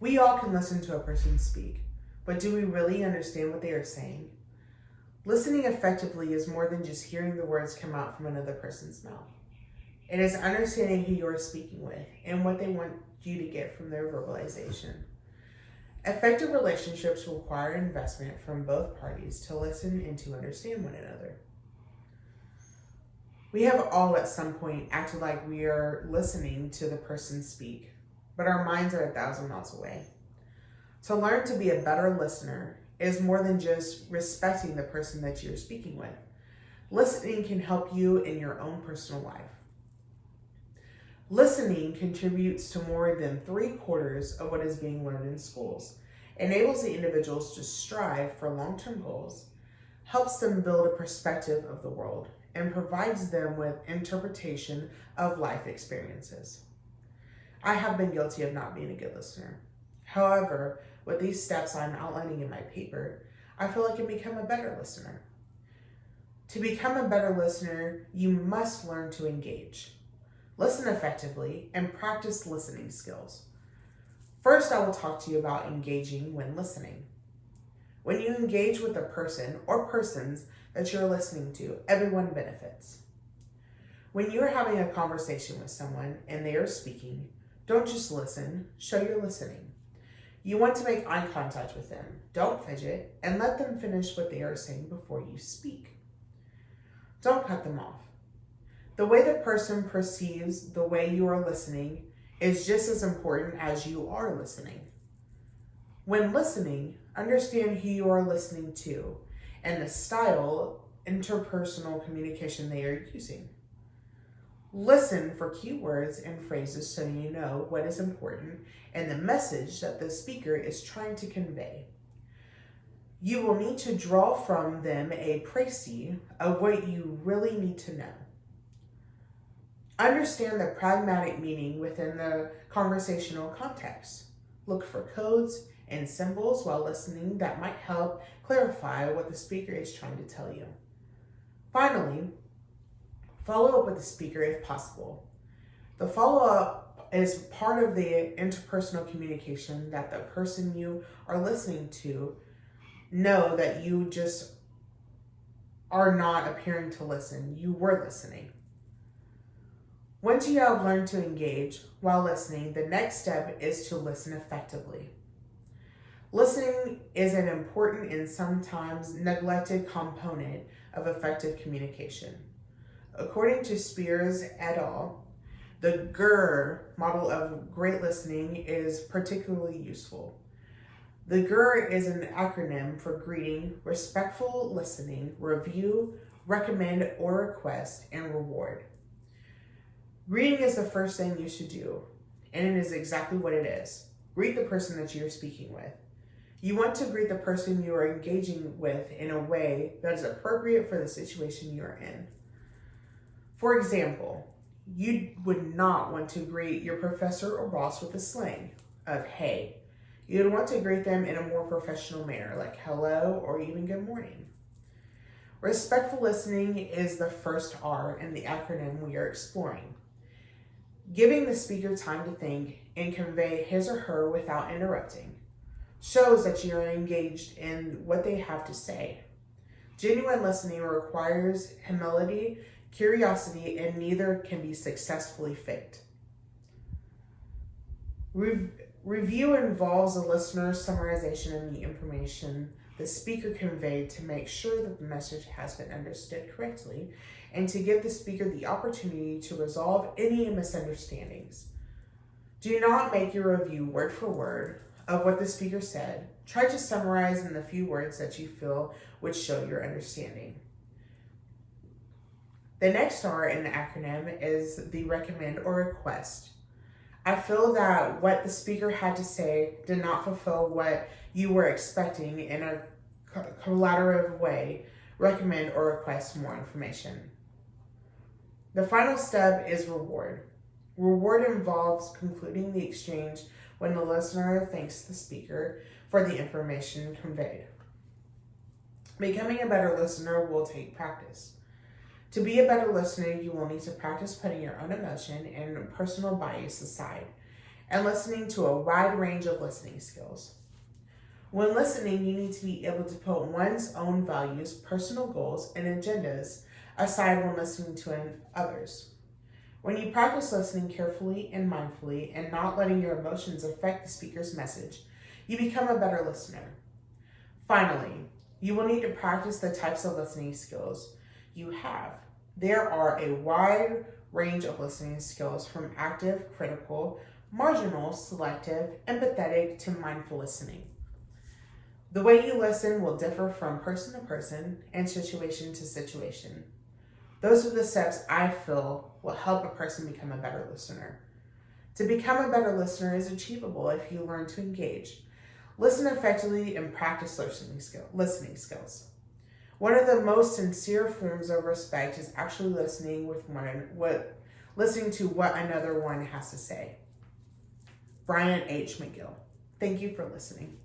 We all can listen to a person speak, but do we really understand what they are saying? Listening effectively is more than just hearing the words come out from another person's mouth. It is understanding who you are speaking with and what they want you to get from their verbalization. Effective relationships require investment from both parties to listen and to understand one another. We have all at some point acted like we are listening to the person speak, but our minds are 1,000 miles away. To learn to be a better listener is more than just respecting the person that you're speaking with. Listening can help you in your own personal life. Listening contributes to more than 3/4 of what is being learned in schools, enables the individuals to strive for long-term goals, helps them build a perspective of the world, and provides them with interpretation of life experiences. I have been guilty of not being a good listener. However, with these steps I'm outlining in my paper, I feel I can become a better listener. To become a better listener, you must learn to engage. Listen effectively and practice listening skills. First, I will talk to you about engaging when listening. When you engage with a person or persons that you're listening to, everyone benefits. When you're having a conversation with someone and they are speaking, don't just listen, show you're listening. You want to make eye contact with them. Don't fidget and let them finish what they are saying before you speak. Don't cut them off. The way the person perceives the way you are listening is just as important as you are listening. When listening, understand who you are listening to and the style interpersonal communication they are using. Listen for keywords and phrases so you know what is important and the message that the speaker is trying to convey. You will need to draw from them a précis of what you really need to know. Understand the pragmatic meaning within the conversational context. Look for codes and symbols while listening that might help clarify what the speaker is trying to tell you. Finally, follow up with the speaker if possible. The follow-up is part of the interpersonal communication that the person you are listening to know that you just are not appearing to listen. You were listening. Once you have learned to engage while listening, the next step is to listen effectively. Listening is an important and sometimes neglected component of effective communication. According to Spears et al., the GER model of great listening is particularly useful. The GER is an acronym for greeting, respectful listening, review, recommend or request, and reward. Greeting is the first thing you should do, and it is exactly what it is. Greet the person that you're speaking with. You want to greet the person you are engaging with in a way that is appropriate for the situation you are in. For example, you would not want to greet your professor or boss with a slang of hey. You would want to greet them in a more professional manner, like hello or even good morning. Respectful listening is the first R in the acronym we are exploring. Giving the speaker time to think and convey his or her without interrupting shows that you are engaged in what they have to say. Genuine listening requires humility, curiosity, and neither can be successfully faked. Review involves a listener's summarization of the information the speaker conveyed to make sure that the message has been understood correctly and to give the speaker the opportunity to resolve any misunderstandings. Do not make your review word for word of what the speaker said. Try to summarize in the few words that you feel would show your understanding. The next R in the acronym is the recommend or request. I feel that what the speaker had to say did not fulfill what you were expecting in a collaborative way. Recommend or request more information. The final step is reward. Reward involves concluding the exchange when the listener thanks the speaker for the information conveyed. Becoming a better listener will take practice. To be a better listener, you will need to practice putting your own emotion and personal bias aside and listening to a wide range of listening skills. When listening, you need to be able to put one's own values, personal goals, and agendas aside when listening to others. When you practice listening carefully and mindfully and not letting your emotions affect the speaker's message, you become a better listener. Finally, you will need to practice the types of listening skills you have. There are a wide range of listening skills from active, critical, marginal, selective, empathetic, to mindful listening. The way you listen will differ from person to person and situation to situation. Those are the steps I feel will help a person become a better listener. To become a better listener is achievable if you learn to engage, listen effectively, and practice listening skills. One of the most sincere forms of respect is actually listening to what another one has to say. Brian H. McGill. Thank you for listening.